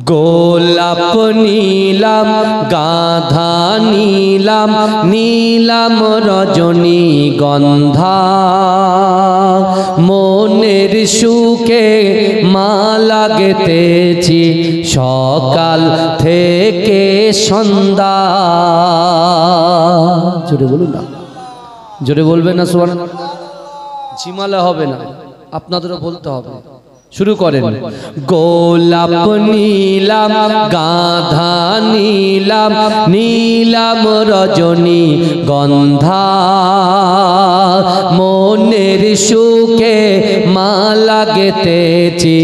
গোলাপ নীলাম গাধা নীলাম নীলাম রজনীগন্ধা মনের সুখে মালা গেঁথেছি সকাল থেকে সন্ধ্যা। জোরে বলুন না, জোরে বলবেন না সুবহানাল্লাহ। ঝিমালে হবে না, আপনাদেরও বলতে হবে। শুরু করেন। গোলাপ নীলাম গাধা নীলাম নীলাম রজনীগন্ধা মনের সুখে মালা গেঁথেছি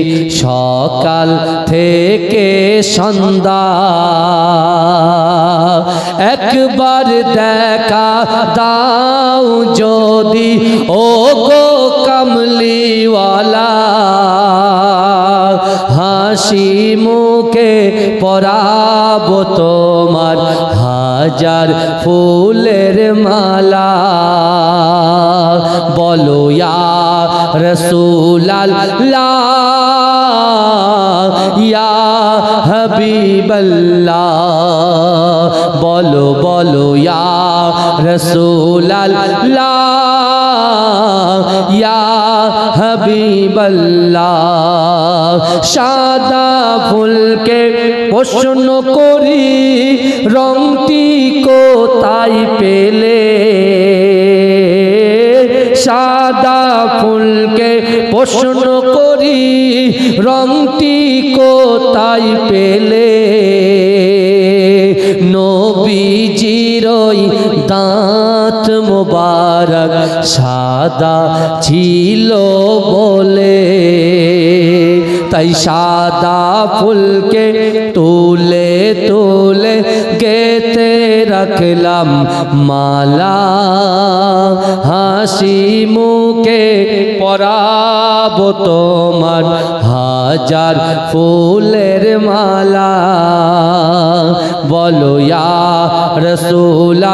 সকাল থেকে সন্ধ্যা। একবার দেখা দাও যদি ও গো কামলিওয়ালা, হাসি মুখে পরাবো তোমার হাজার ফুলের মালা। বলো ইয়া রাসূলুল্লাহ ইয়া হাবিবাল্লাহ, বলো বলো ইয়া রাসূলুল্লাহ ইয়া হাবিবাল্লাহ। সাদা ফুলকে প্রশ্ন করি রংটি কোথায় পেলে, সাদা ফুলকে প্রশ্ন করি রংটি কোথায় পেলে। নবীজির দাঁত মোবারক সাদা ছিল বলে, তাই সাদা ফুলকে তুলে তুলে গেঁথে রাখলাম মালা। হাসি মুখে পরাবো তোমার হাজার ফুলের মালা। বলো ইয়া রাসূলুল্লাহ।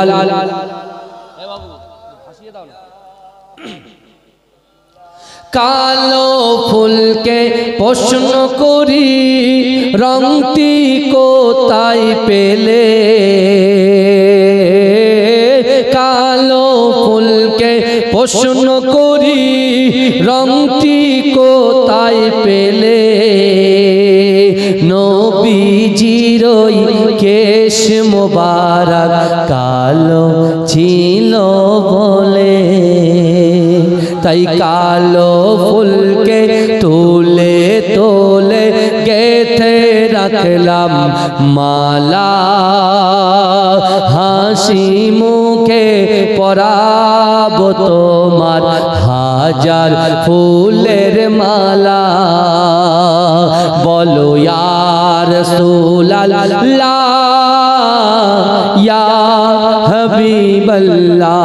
কালো ফুলকে প্রশ্ন করি রংটি কোথায় পেলে, কালো ফুলকে প্রশ্ন করি রংটি কোথায় পেলে। নবীজির কেশ মোবারক কালো ছিল বলে, তাই কালো ফুলকে তুলে তুলে গেঁথে রাখলাম মালা। হাসি মুখে পরাবো তোমার হাজার ফুলের মালা। বলো ইয়া রাসূলুল্লাহ ইয়া হাবিবাল্লাহ।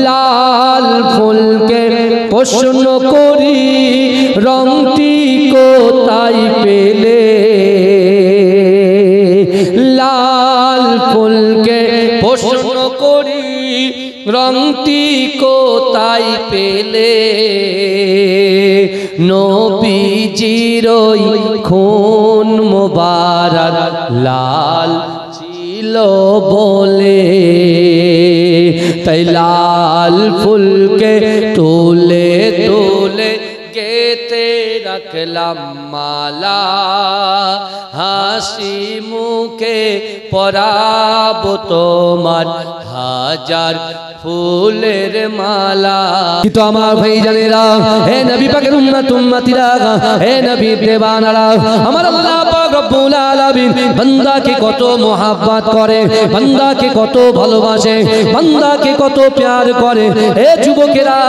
লাল ফুলকে প্রশ্ন করি রংটি কোথায় পেলে, লাল ফুলকে প্রশ্ন করি রংটি কোথায় পেলে। নবীজির খুন মোবারক লাল ছিল বলে, তাই লাল ফুলকে তুলে তুলে গেঁথে রাখলাম মালা। হাসি মুখে পরাবো তোমার হাজার ফুলের মালা। তো আমার ভাই জানেরা, হে নবী পাকের উম্মত উম্মতিরা, হে নবী দেওয়ানারা, আমার আল্লাহ পাক রব্বুল আলামিন বান্দাকে কত মোহাব্বত করে, বান্দাকে কত ভালোবাসে, বান্দাকে কত প্যার করে। হে যুবকেরা,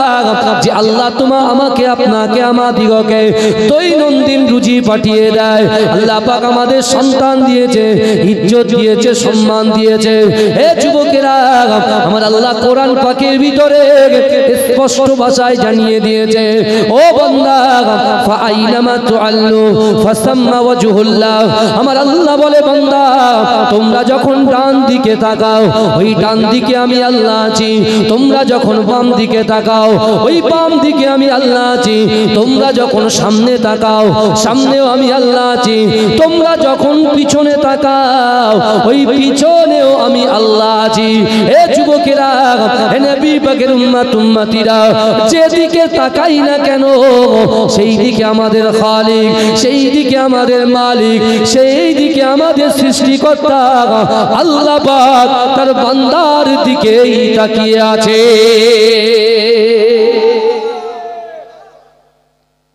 যে আল্লাহ আমাকে আপনাকে আমাদিগকে দৈনন্দিন রুজি পাঠিয়ে দেয়, আল্লাহ পাক আমাদের সন্তান দিয়েছে, ইজ্জত দিয়েছে, সম্মান দিয়েছে। হে যুবকেরা, আমার আল্লাহ কোরআন কোরআন পাকের ভিতরে স্পষ্ট ভাষায় জানিয়ে দিয়েছে, ও বান্দা ফাআইনামা তুআল্লু ফাসাম্মা ওয়াজহুল্লাহ। আমার আল্লাহ বলে, বান্দা তোমরা যখন ডান দিকে তাকাও ওই ডান দিকে আমি আল্লাহ আছি, তোমরা যখন বাম দিকে তাকাও ওই বাম দিকে আমি আল্লাহ আছি, তোমরা যখন সামনে তাকাও সামনেও আমি আল্লাহ আছি, তোমরা যখন পিছনে তাকাও ওই পিছনেও আমি আল্লাহ আছি। এ যুবকেরা, হে নবী পাকের উম্মতিরা, যেদিকে তাকাই না কেন সেই দিকে আমাদের খালিক, সেই দিকে আমাদের মালিক, সেই দিকে আমাদের সৃষ্টিকর্তা আল্লাহ পাক তার বান্দার দিকেই তাকিয়ে আছে।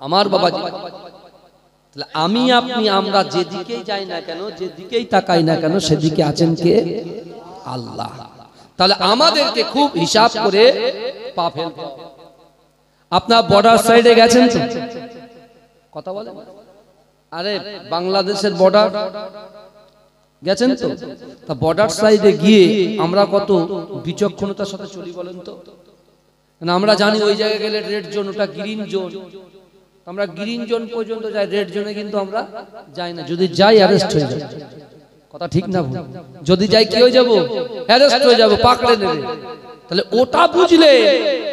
আমার বাবাজি, আমি আপনি আমরা যেদিকেই যাই না কেন, যেদিকেই তাকাই না কেন, সেদিকে আছেন কে? আল্লাহ। তাহলে আমাদেরকে খুব হিসাব করে পা ফেলতে হবে। আপনার বর্ডার সাইডে গেছেন তো? কথা বলেন। আরে বাংলাদেশের বর্ডার গেছেন তো? তা বর্ডার সাইডে গিয়ে আমরা কত বিচক্ষণতার সাথে চলি বলেন তো? আমরা জানি ওই জায়গায় গেলে রেড জোন, ওটা গ্রিন জোন, আমরা গ্রিন জোন পর্যন্ত যাই, রেড জোনে কিন্তু আমরা যাই না। যদি যাই অ্যারেস্ট হয়ে যাব। কথা ঠিক না? যদি যাই কি হয়ে যাব? অ্যারেস্ট হয়ে যাব, পাকড়ে নেবে। তাহলে ওটা বুঝলে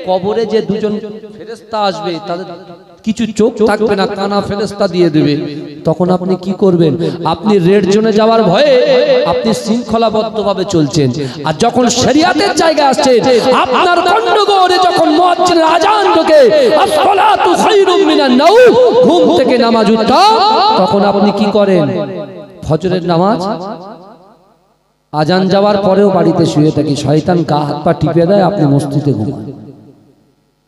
কবরে যে দুজন ফেরেশতা আসবে তাদের কিছু চোখ থাকবে না, কানা ফেরেশতা দিয়ে দেবে। তখন আপনি কি করবেন? আপনি রেড জোনে যাওয়ার ভয়ে আপনি শৃঙ্খলাবদ্ধভাবে চলছেন, আর যখন শরিয়াতের জায়গা আসছে আপনার গন্ডগোলে, যখন মুয়াজ্জিনের আজান ঢোকে আসসালাতু খায়রুম মিনান নাওম, ঘুম থেকে নামাজ উঠা, তখন আপনি কি করেন? ফজরের নামাজ আজান যাওয়ার পরেও বাড়িতে শুয়ে থাকি, শয়তান গা হাত পা টিপে দেয়, আপনি মসজিদে ঘুমান।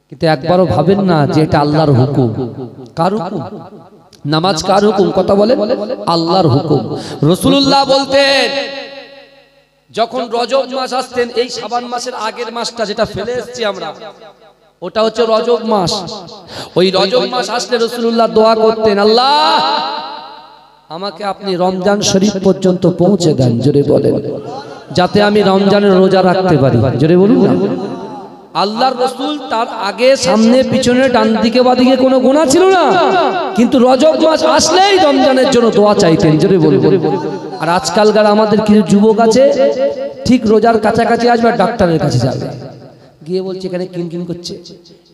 কিন্তু একবারও ভাবেন না যে এটা আল্লাহর হুকুম। কার হুকুম? নামাজ কার হুকুম? কথা বলে আল্লাহর হুকুম। রাসূলুল্লাহ বলতেন, যখন রজব মাস আসতেন, এই শাবান মাসের আগের মাসটা যেটা ফেলে এসেছি আমরা, ওটা হচ্ছে রজব মাস। ওই রজব মাস আসলে রাসূলুল্লাহ দোয়া করতেন, আল্লাহ আমাকে আপনি রমজান শরীফ পর্যন্ত পৌঁছে দেন, জোরে বলেন, যাতে আমি রমজানের রোজা রাখতে পারি। জোরে বলুন না। আল্লাহর রাসূল তার আগে সামনে পিছনে ডান দিকে বাদিকে কোনো গুনাহ ছিল না, কিন্তু রজব মাস আসলেই রমজানের জন্য দোয়া চাইতেন। জোরে বলুন। আর আজকালকার আমাদের কিছু যুবক আছে, ঠিক রোজার কাছাকাছি আসবে ডাক্তারের কাছে যাবে, গিয়ে বলছে এখানে কিনকিন করছে,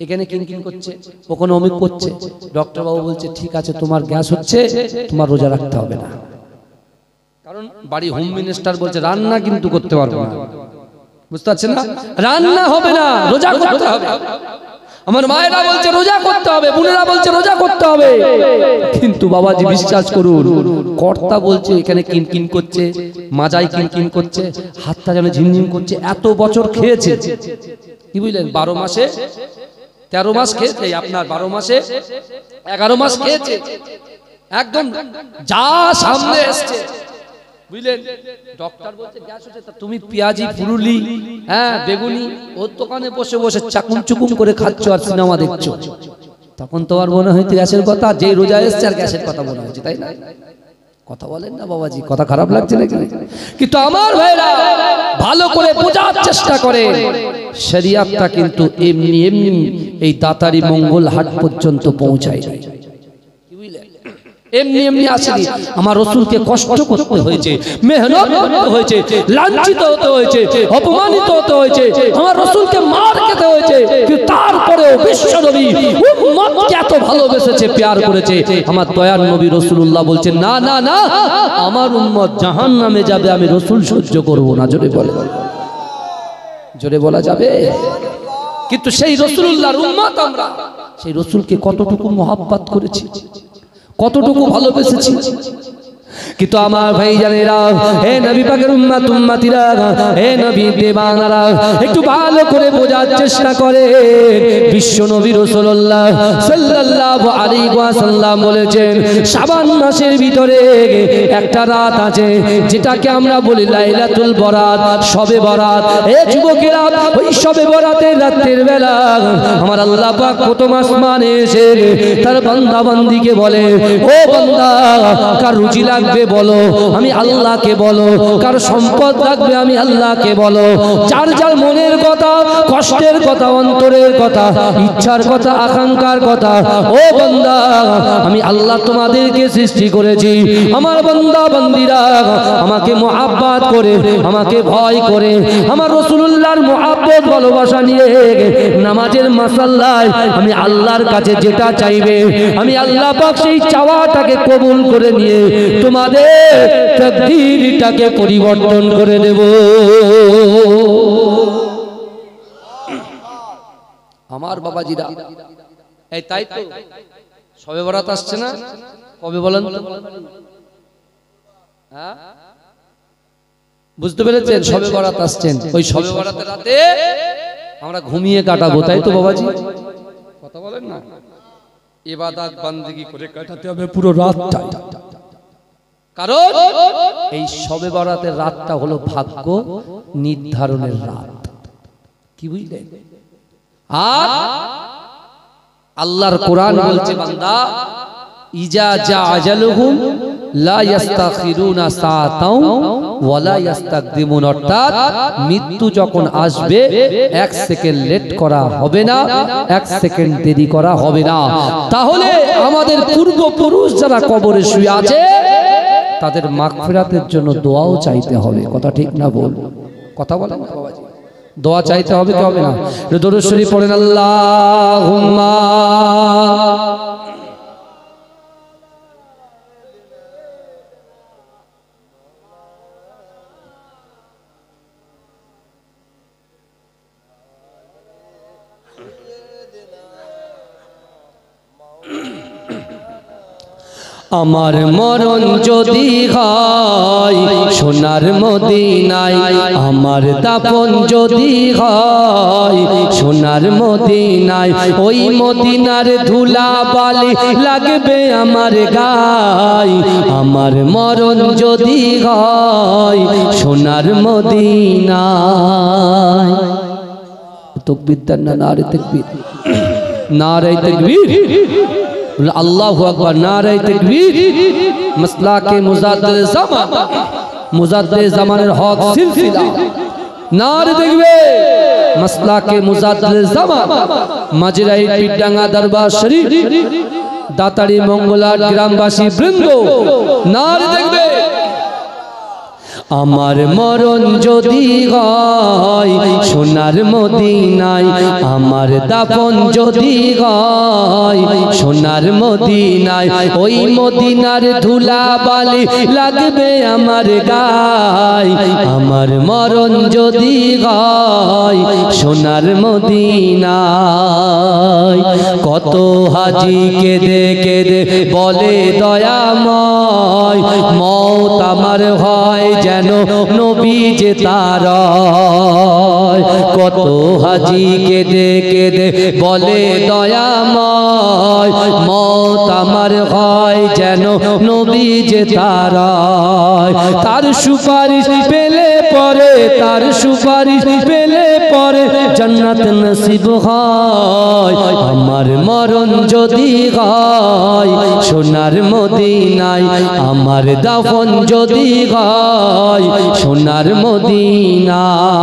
এখানে কিনকিন করছে, ওখানে অমিক করছে। ডক্টর বাবু বলছে ঠিক আছে, তোমার গ্যাস হচ্ছে, তোমার রোজা রাখতে হবে না। কারণ বাড়ি হোম মিনিস্টার বলছে রান্না কিন্তু করতে পারবো না। বুঝতে পারছেন না? রান্না হবে না, রোজা করতে হবে। আমার মায়েরা বলছে রোজা করতে হবে, বোনেরা বলছে রোজা করতে হবে। কিন্তু বাবাজি বিশ্বাস করুন, কর্তা বলছে এখানে কিনকিন করছে, মাজায় কিনকিন করছে, হাতটা যেন ঝিমঝিম করছে। এত বছর খেয়েছে, কি বুঝলেন? 12 মাসে 13 মাস খেয়েছে, আপনার 12 মাসে 11 মাস খেয়েছে, একদম যা সামনে এসছে, বুঝলেন? ডক্টর বলছে গ্যাস হচ্ছে, তুমি পেঁয়াজি পুরুলি, হ্যাঁ বেগুনি, ওর দোকানে বসে বসে চাকুম চুকুম করে খাচ্ছ আর সিনেমা দেখছো। তখন তো আর মনে হইতে গ্যাসের কথা, যে রোজা এসছে আর গ্যাসের কথা মনে হয়েছে, তাই না? কথা বলেন না বাবাজি, কথা খারাপ লাগছে নাকি? কিন্তু আমার ভাইরা ভালো করে বোঝার চেষ্টা করে, শরিয়াতটা কিন্তু এমনি এমনি এই দাতারি মঙ্গল হাট পর্যন্ত পৌঁছায় না, এমনি এমনি আসেনি। আমার রাসূলকে কষ্ট করতে হয়েছে, মেহনত করতে হয়েছে, লাঞ্ছিত হতে হয়েছে, অপমানিত হতে হয়েছে, আমার রাসূলকে মার খেতে হয়েছে, কিন্তু তারপরেও বিশ্বনবী উম্মতকে এত ভালোবেসেছে, প্যার করেছে। আমার দয়ার নবী রাসূলুল্লাহ বলছেন না না না, আমার উম্মত জাহান্নামে যাবে, আমি রাসূল সহ্য করব না। জোরে বলে, জোরে বলা যাবে? কিন্তু সেই রাসূলুল্লাহর উম্মত আমরা, সেই রাসূলকে কতটুকু মহব্বত করেছি, কতটুকু ভালোবেসেছি। কিন্তু আমার ভাইজানেরা, হে নবী পাকের উম্মতিরা, হে নবী দেবানারা, একটু ভালো করে বোঝার চেষ্টা করে। বিশ্ব নবী রাসূলুল্লাহ সাল্লাল্লাহু আলাইহি ওয়াসাল্লাম বলেছেন, শাবান মাসের ভিতরে একটা রাত আছে যেটাকে আমরা বলি লাইলাতুল বরাত, শবে বরাত। এ যুবকেরা, ওই শবে বরাতের রাতের বেলা আমার আল্লাহ পাক প্রথম আসমানে এসে তার বান্দা বান্দিকে বলে, ও বান্দা, কার রুজি লাগবে বলো, আমি আল্লাহকে বলো। কার সম্পদ লাগবে, আমি আল্লাহকে বলো। যার যার মনের কথা, কষ্টের কথা, অন্তরের কথা, ইচ্ছার কথা, আকাঙ্ক্ষার কথা, ও বান্দা, আমি আল্লাহ তোমাদেরকে সৃষ্টি করেছি। আমার বান্দা বান্দিরা আমাকে মুহাব্বত করে, আমাকে ভয় করে, আমার রাসূলুল্লাহর মুহাব্বত ভালোবাসা নিয়ে নামাজের মাসাল্লায় আমি আল্লাহর কাছে যেটা চাইবে, আমি আল্লাহ পাক সেই চাওয়াটাকে কবুল করে নিয়ে তোমাদের তাকদীরটাকে পরিবর্তন করে দেব। আমার বাবাজিরা, এই তাই তো শবে বরাত আসছে না? কবে বলেন তো? হ্যাঁ, বুঝতে পেরেছেন? শবে বরাত আসছেন। ওই শবে বরাতের রাতে আমরা ঘুমিয়ে কাটাবো, তাই তো বাবাজি? কথা বলেন না? ইবাদত বান্দেগি করে কাটাতে হবে পুরো রাতটা। কারণ এই শবে বরাতের রাতটা হলো ভাগ্য নির্ধারণের রাত। কি বুঝলেন? আর আল্লাহর কোরআন বলছে, বান্দা ইজা জা আজালুহুম লা ইস্তাখিরুনা সাআতাও ওয়া লা ইস্তাকদিমুন, অর্থাৎ মৃত্যু যখন আসবে 1 সেকেন্ড লেট করা হবে না, 1 সেকেন্ড দেরি করা হবে না। তাহলে আমাদের পূর্বপুরুষ যারা কবরে শুয়ে আছে তাদের মাগফিরাতের জন্য দোয়াও চাইতে হবে। কথা ঠিক না বল? কথা বলেন না বাবাজি? দোয়া চাইতে হবে কি হবে না? দরুদ শরীফ পড়েন, আল্লাহুম্মা আমার মরণ যদি হয় সোনার মদিনায়, আমার দাফন যদি হয় সোনার মদিনায়, ওই মদিনার ধুলা বালি লাগবে আমার গায়। আমার মরণ যদি হয় সোনার মদিনায়। তাকবীর দেন না? নারে তাকবীর, নারে তাকবীর, আল্লাহু আকবার, নারে তাকবীর। মাসলাকে মুজাদ্দিদ জামান, মুজাদ্দিদ জামানের হক সিলসিলা, নারে তাকবীর। মাসলাকে মুজাদ্দিদ জামান, মাঝরাই পিডাঙ্গা দরবার শরীফ, দাতারি মঙ্গলার গ্রামবাসী বৃন্দ, নারে তাকবীর। আমার মরণ যদি হয় সোনার মদিনায়, আমার দাফন যদি হয় সোনার মদিনায়, ওই মদিনার ধুলা বালি লাগবে আমার গায়। আমার মরণ যদি হয় সোনার মদিনায়। কত হাজি কেঁদে কেঁদে বলে দয়াময়, মওত আমার হয় যেন নবী যে তার। কত হাজি কেঁদে কেঁদে বলে দয়াময়, মওত আমার হয় যেন নবী যে তার। তার সুপারিশ পেলে পরে, তার সুপারিশ পেলে পরে জান্নাত নসিব হয়। আমার মরণ যদি হয় সোনার মদিনায়, আমার দাফন যদি হয় সোনার মদিনায়।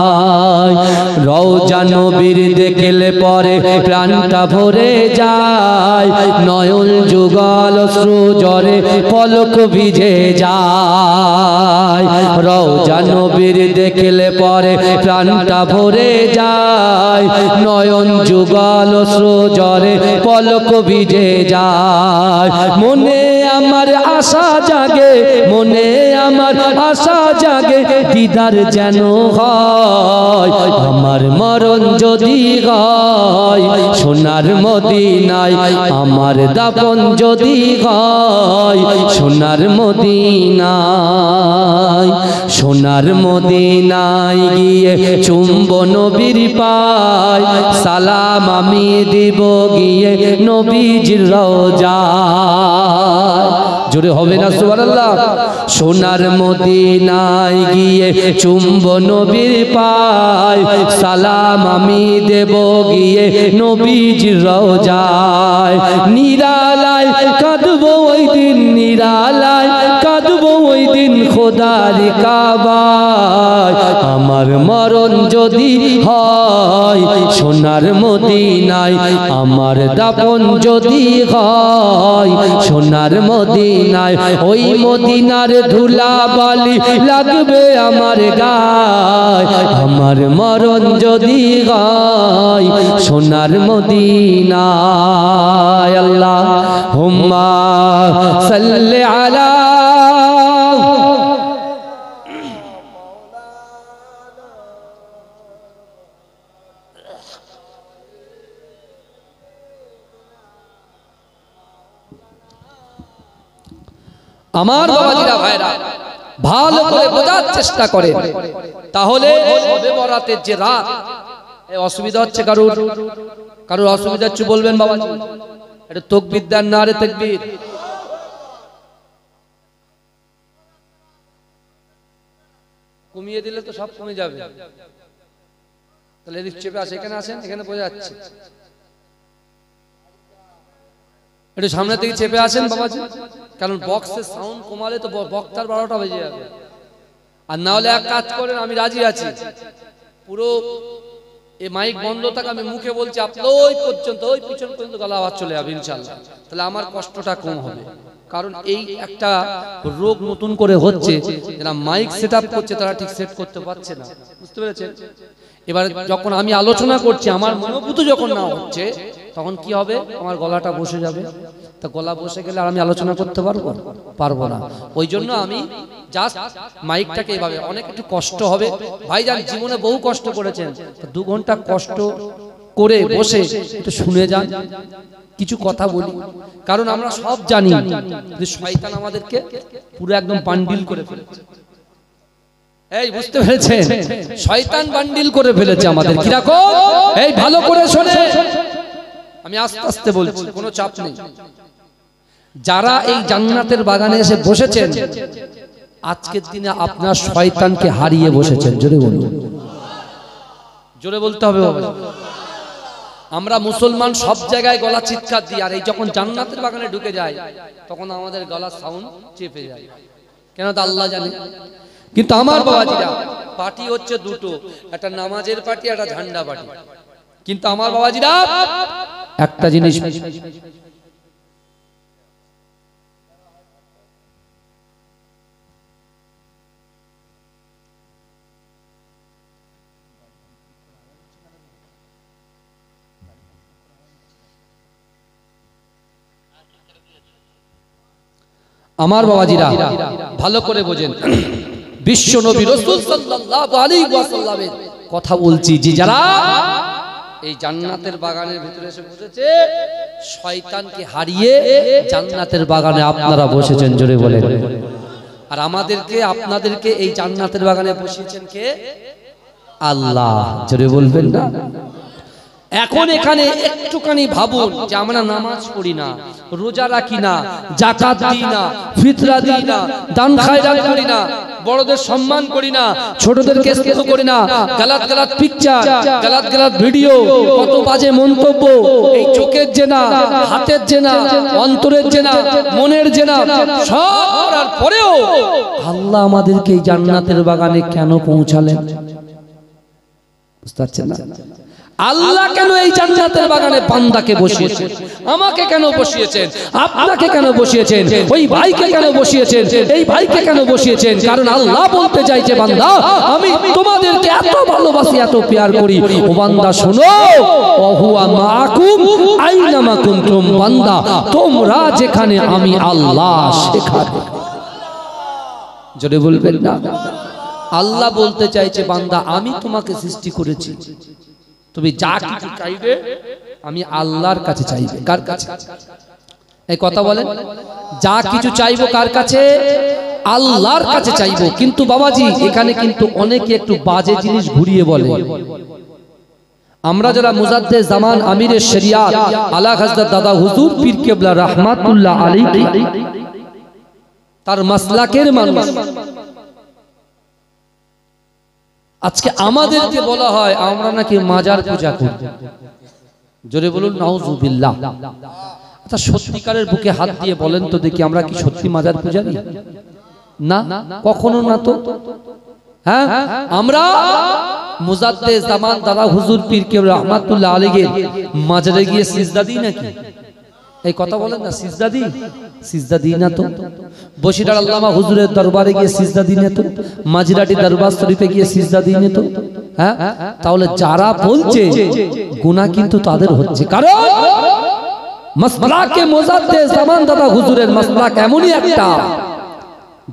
রওজা নবীর দেখলে পরে প্রাণটা ভরে যায়, নয়ন যুগল অশ্রু জরে পলক ভিজে যায়। রওজা নবীর দেখলে পরে প্রাণটা ভরে যায়, নয়ন যুগল অশ্রু জরে পলক ভিজে যায়। মনে আমার আশা জাগে, মনে আমার আশা জাগে, দিদার যেন হয়। আমার মরণ যদি হয় সোনার মদিনায়, আমার দাফন যদি হয় সোনার মদিনায়। সোনার মদিনায় গিয়ে চুম্ব নবীর পায়, সালাম আমি দিব গিয়ে নবীজির রওজায়। জোরে হবে না সুবহানাল্লাহ? সোনার মদিনায় গিয়ে চুম্ব নবীর পায়, সালাম আমি দেব গিয়ে নবীজির রওজায়। নিরালায় কাঁদবো ওই দিন, নিরালায় কাঁদবো ওই দিন খোদার কাবায়, আমার মরণ যদি হয় সোনার মদিনায়, আমার দাপন যদি হয় সোনার মদিনায়, ওই মদিনার ধুলা বালি লাগবে আমার গায়, আমার মরণ যদি হয় সোনার মদিনায়। আল্লাহুম্মা সাল্লি আলা আমার বাবাজিরা ভাইরা ভালো করে বোঝার চেষ্টা করে, তাহলে শবে বরাতের যে রাত, অসুবিধা হচ্ছে কারোর অসুবিধা হচ্ছে বলবেন বাবাজি, এটা তাকবীর দেন না রে তাকবীর। কমিয়ে দিলে তো সব কমে যাবে, তাহলে এদিক চেপে আসে, এখানে আসেন, এখানে বোঝা যাচ্ছে, একটু সামনে থেকে চেপে আসেন বাবাজি, কারণ বক্সের সাউন্ড কমালে তো বক্তার 12টা বেজে যাবে। আর না হলে এক কাজ করেন, আমি রাজি আছি, পুরো এই মাইক বন্ধ থাক, আমি মুখে বলছি, আপনি ওই পর্যন্ত, ওই পিছন পর্যন্ত গলা আওয়াজ চলে যাবে ইনশাআল্লাহ, তাহলে আমার কষ্টটা কম হবে। কারণ এই একটা রোগ নতুন করে হচ্ছে, যারা মাইক সেট আপ করছে তারা ঠিক সেট করতে পারছে না, বুঝতে পেরেছেন? এবার যখন আমি আলোচনা করছি, আমার মনোভূত যখন না হচ্ছে, তখন কি হবে, আমার গলাটা বসে যাবে। তা গলা বসে গেলে আর আমি আলোচনা করতে পারবো না। ওই জন্য আমি জাস্ট মাইকটাকে এইভাবে, অনেক একটু কষ্ট হবে ভাইজান, জীবনে বহু কষ্ট করেছেন, 2 ঘন্টা কষ্ট করে বসে একটু শুনে যান, কিছু কথা বলি। কারণ আমরা সব জানি যে শয়তান আমাদেরকে পুরো একদম বান্ডিল করে ফেলেছে। এই বুঝতে পেরেছেন, শয়তান বান্ডিল করে ফেলেছে আমাদের। কিরকম? এই ভালো করে শুনে, আমি আস্তে আস্তে বলছি, কোনো চাপ নেই। যারা এই জান্নাতের বাগানে এসে বসেছেন, আজকের দিনে আপনার শয়তানকে হারিয়ে বসেছেন। জোরে বলুন, জোরে বলতে হবে বাবা। আমরা মুসলমান সব জায়গায় গলা চিৎকার দিই, আর এই যখন জান্নাতের বাগানে ঢুকে যায় তখন আমাদের গলার সাউন্ড চেপে যায়, কেন তা আল্লাহ জানে। কিন্তু আমার বাবাজিরা, পার্টি হচ্ছে দুটো, একটা নামাজের পার্টি, একটা ঝান্ডা পার্টি। কিন্তু আমার বাবাজিরা একটা জিনিস, আমার বাবাজিরা ভালো করে বোঝেন, বিশ্ব নবী রাসূল সাল্লাল্লাহু আলাইহি ওয়াসাল্লামের কথা বলছি, যে যারা এই জান্নাতের বাগানের ভিতরে এসে বসেছে, শয়তানকে হারিয়ে জান্নাতের বাগানে আপনারা বসেছেন। জোরে বলেন। আর আমাদেরকে, আপনাদেরকে এই জান্নাতের বাগানে বসিয়েছেন কে? আল্লাহ। জোরে বলবেন না? এখন এখানে একটুখানি ভাবুন যে আমরা নামাজ পড়ি না, রোজা রাখি না, যাকাত দিই না, ফিতরা দিই না, দান খায়রাত করি না, বড়দের সম্মান করি না, ছোটদেরকে স্নেহ করি না, গালাত গালাত পিকচার, গালাত গালাত ভিডিও, কত বাজে মন্তব্য, এই চোখের জেনা, হাতের জেনা, অন্তরের জেনা, মনের জেনা, সব করার পরেও আল্লাহ আমাদেরকে এই জান্নাতের বাগানে কেন পৌঁছালেন? বুঝতে পারছেন না? আল্লাহ কেন এই জান্নাতের বাগানে বান্দাকে বসিয়েছেন? আমাকে কেন বসিয়েছেন? আপনাকে কেন বসিয়েছেন? ওই ভাইকে কেন বসিয়েছেন? এই ভাইকে কেন বসিয়েছেন? কারণ আল্লাহ বলতে চাইছে, বান্দা আমি তোমাদেরকে এত ভালোবাসি, এত প্যার করি। ও বান্দা শোনো, ওহুয়া মাআকুম আইনামা কুনতুম, বান্দা তোমরা যেখানে, আমি আল্লাহ সেখানে। জোরে বলবেন না? আল্লাহ বলতে চাইছে, বান্দা আমি তোমাকে সৃষ্টি করেছি, তুমি যা কিছু চাইবে আমি আল্লাহর কাছে চাইবে। কার কাছে? এই কথা বলেন, যা কিছু চাইবো কার কাছে? আল্লাহর কাছে চাইবো। কিন্তু বাবাজি এখানে কিন্তু অনেকে একটু বাজে জিনিস ঘুরিয়ে বলে। আমরা যারা মুজাদ্দেদ জামান, আমিরে শরিয়াত আলা হযরত দাদা হুজুর পীর কেবলা রাহমাতুল্লাহ আলাইহি, তার মাসলাকের মানুষ, আজকে আমাদেরকে বলা হয় আমরা নাকি মাজার পূজা করি। জোরে বলুন নাউজুবিল্লাহ। আচ্ছা সত্যিকারের বুকে হাত দিয়ে বলেন তো দেখি, আমরা কি সত্যি মাজার পূজারী? না, কখনো না তো। হ্যাঁ, আমরা মুজাদ্দেদ জামান দাদা হুজুর পীর কেবলা রহমাতুল্লাহ আলাইহি মাজারে গিয়ে সিজদা দিই নাকি? এই কথা বলেন না, সিজদা দিই? সিজদা দিই না তো। বসিরহাট আল্লামা হুজুরের দরবারে গিয়ে সিজদা দিই না তো? মাজিরাটি দরবার শরীফে গিয়ে সিজদা দিই না তো? হ্যাঁ, তাহলে যারা বলছে গুনাহ কিন্তু তাদের হচ্ছে, কারণ মাসলাকে মুজাদ্দেদ জামান দাদা হুজুরের মাসলাক এমনই একটা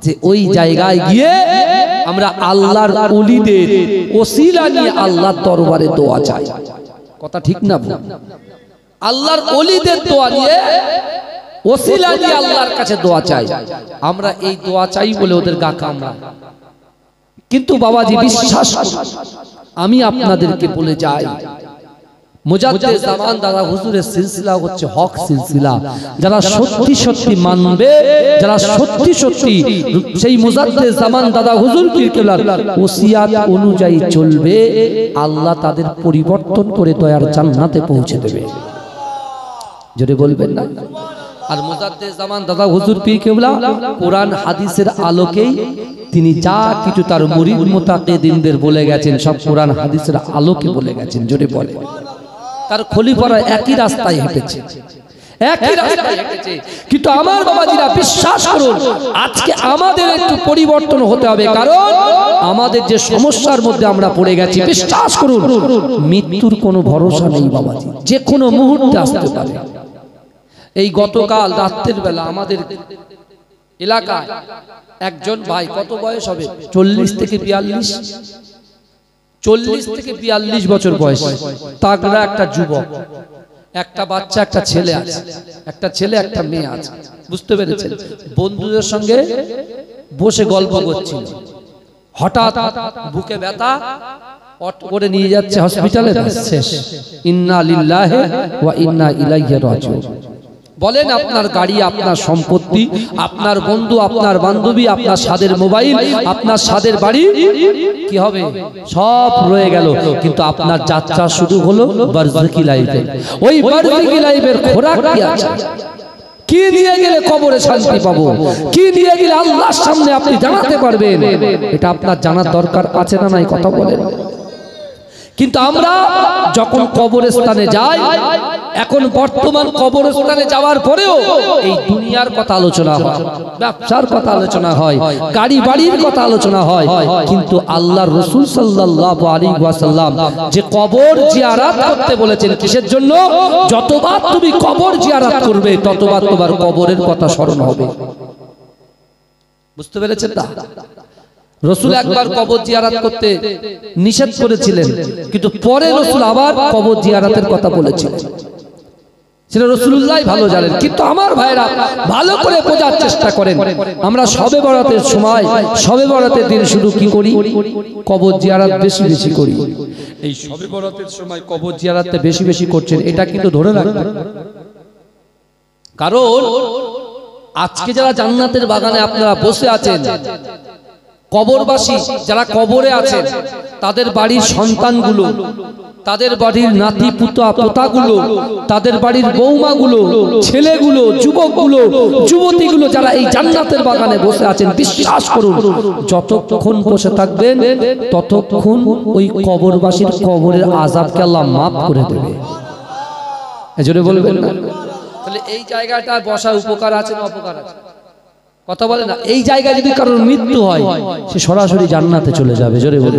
যে ওই জায়গায় গিয়ে আমরা আল্লাহর ওলিদের ওসিলা নিয়ে আল্লাহর দরবারে দোয়া চাই। কথা ঠিক না? আল্লাহর ওলিদের দোয়া নিয়ে ওসিলা নিয়ে আল্লাহর কাছে দোয়া চাই। আমরা এই দোয়া চাই বলে ওদের গা কামড়া। কিন্তু বাবাজি বিশ্বাস আমি আপনাদেরকে বলে যাই, মুজাদ্দেদ জামান দাদা হুজুরের সিলসিলা হচ্ছে হক সিলসিলা। যারা সত্যি সত্যি মানবে, যারা সত্যি সত্যি সেই মুজাদ্দেদ জামান দাদা হুজুর পীর কেবলার ওসিয়াত অনুযায়ী চলবে, আল্লাহ তাদের পরিবর্তন করে দয়ার জান্নাতে পৌঁছে দেবে। জোরে বলবেন না? আর মুজাদ্দেদ জামান দাদা হুজুর পীর কেবলা কোরআন হাদিসের আলোকেই তিনি যা কিছু তার মুরিদ মুতাকিদিনদের বলে গেছেন সব কোরআন হাদিসের আলোকে বলে গেছেন। জোরে বলে। তার খলিফারা একই রাস্তায় হেঁটেছে, একই রাস্তায় হেঁটেছে। কিন্তু আমার বাবাজিরা বিশ্বাস করুন, আজকে আমাদের একটু পরিবর্তন হতে হবে, কারণ আমাদের যে সমস্যার মধ্যে আমরা পড়ে গেছি, বিশ্বাস করুন মৃত্যুর কোনো ভরসা নেই বাবাজি, যে কোনো মুহূর্তে আসতে পারে। এই গতকাল রাত্রের বেলা আমাদের এলাকায় একজন ভাই, কত বয়স হবে, 40 থেকে 42, 40 থেকে 42 বছর বয়স, তাগড়া একটা যুবক, একটা বাচ্চা, একটা ছেলে আছে, একটা ছেলে একটা মেয়ে আছে, বুঝতে পেরেছেন? বন্ধুদের সঙ্গে বসে গল্প করছিল, হঠাৎ বুকে ব্যথা, অটো করে নিয়ে যাচ্ছে হসপিটালে, শেষ। ইন্না লিল্লাহি ওয়া ইন্না ইলাইহি রাজিউন। বলেন, আপনার গাড়ি, আপনার সম্পত্তি, আপনার বন্ধু, আপনার বান্ধবী, আপনার স্বাদের মোবাইল, আপনার স্বাদের বাড়ি কি হবে? সব রয়ে গেল, কিন্তু আপনার যাত্রা শুরু হলো বারজাকি লাইফে। ওই বারজাকি লাইফের খোরাক কি আছে? কি নিয়ে গেলে কবরে শান্তি পাবো? কি নিয়ে গেলে আল্লাহর সামনে আপনি জানাতে পারবেন? এটা আপনার জানার দরকার আছে না নাই? কথা বলেন। কিন্তু আমরা যখন কবরস্থানে যাই, এখন বর্তমান কবরস্থানে যাওয়ার পরেও এই দুনিয়ার কথা আলোচনা হয়, ব্যবসার কথা আলোচনা হয়, গাড়ি বাড়ির কথা আলোচনা হয়, কিন্তু আল্লাহর রাসূল সাল্লাল্লাহু আলাইহি ওয়াসাল্লাম যে কবর জিয়ারত করতে বলেছেন, কিসের জন্য? যতবার তুমি কবর জিয়ারত করবে ততবার তোমার কবরের কথা স্মরণ হবে। বুঝতে পেরেছেন না? রাসূল একবার কবর জিয়ারত করতে নিষেধ করেছিলেন, কিন্তু পরে রাসূল আবার কবর জিয়ারতের কথা বলেছিলেন। সেটা রাসূলুল্লাহ ভালো জানেন, কিন্তু আমার ভাইরা ভালো করে বোঝার চেষ্টা করেন। আমরা শবে বরাতের সময়, শবে বরাতের দিন শুধু কি করি? কবর জিয়ারত বেশি বেশি করি। এই শবে বরাতের সময় কবর জিয়ারতটা বেশি বেশি করছেন, এটা কিন্তু ধরে রাখবেন। কারণ আজকে যারা জান্নাতের বাগানে আপনারা বসে আছেন, কবরবাসী যারা কবরে আছেন, তাদের বাড়ির সন্তানগুলো, তাদের বাড়ির নাতি পোতাগুলো, তাদের বাড়ির বৌমাগুলো, ছেলেগুলো, যুবকগুলো, যুবতীগুলো যারা এই জান্নাতের বাগানে বসে আছেন, বিশ্বাস করুন যতক্ষণ বসে থাকবেন ততক্ষণ ওই কবরবাসীর কবরের আযাবকে আল্লাহ মাফ করে দেবে। এজন্য বলবেন না? তাহলে এই জায়গাটা বসার উপকার আছে না অপকার আছে? কথা বলে না? এই জায়গায় যদি কারোর মৃত্যু হয়, সে সরাসরি জান্নাতে চলে যাবে। জোরে বলে,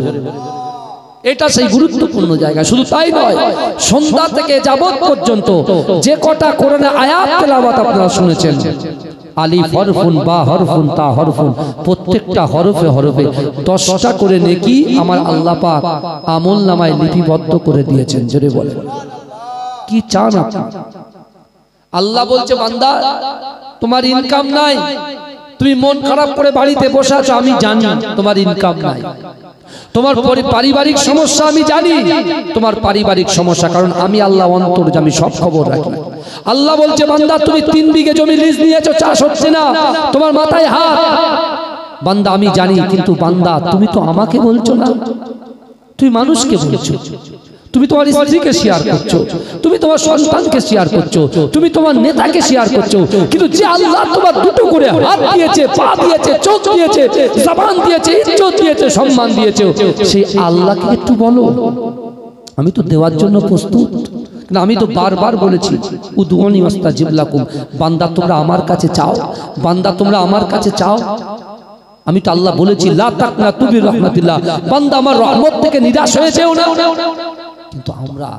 এটা সেই গুরুত্বপূর্ণ জায়গা। শুধু তাই নয়, সন্ধ্যা থেকে যাবত পর্যন্ত যে কটা কোরআনে আয়াত তেলাওয়াত আপনারা শুনেছেন, আলিফ হরফুন, বা হরফুন, তা হরফুন, প্রত্যেকটা হরফে হরফে 10টা করে নেকি আমার আল্লাহ পাক আমলনামায় লিপিবদ্ধ করে দিয়েছেন। জোরে বলে, কি চান আপনি? আল্লাহ বলছে, বান্দা তোমার ইনকাম নাই, তুমি মন খারাপ করে বাড়িতে বসে আছো, আমি জানি তোমার ইনকাম নাই, তোমার পারিবারিক সমস্যা আমি জানি, তোমার পারিবারিক সমস্যা, কারণ আমি আল্লাহ অন্তর্যামী, সব খবর রাখি। আল্লাহ বলছে, বান্দা তুমি 3 বিঘে জমি লিজ নিয়েছো, চাষ হচ্ছে না, তোমার মাথায় হাত, বান্দা আমি জানি, কিন্তু বান্দা তুমি তো আমাকে বলছো না, তুমি মানুষকে বলছো। তুমি তোমার স্ত্রীকে শেয়ার করছো, তুমি তোমার সন্তানকে শেয়ার করছো, তুমি তোমার নেতাকে শেয়ার করছো, কিন্তু যে আল্লাহ তোমার দুটো করে হাত দিয়েছে, পা দিয়েছে, চোখ দিয়েছে, জবান দিয়েছে, ইজ্জত দিয়েছে, সম্মান দিয়েছে, সেই আল্লাহকে একটু বলো আমি তো দেওয়ার জন্য প্রস্তুত। না, আমি তো বারবার বলেছি উদউনি আস্তাজিব লাকুম, বান্দা তোমরা আমার কাছে চাও, বান্দা তোমরা আমার কাছে চাও। আমি তো আল্লাহ বলেছি লা তাকনাতু বির রাহমাতিল্লাহ, বান্দা আমার রহমত থেকে নিরাশ হয়ে যেও না। কিন্তু আমরা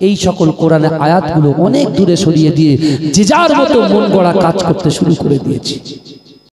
এই সকল কোরআনের আয়াতগুলো অনেক দূরে সরিয়ে দিয়ে যে যার মতো মন গড়া কাজ করতে শুরু করে দিয়েছি।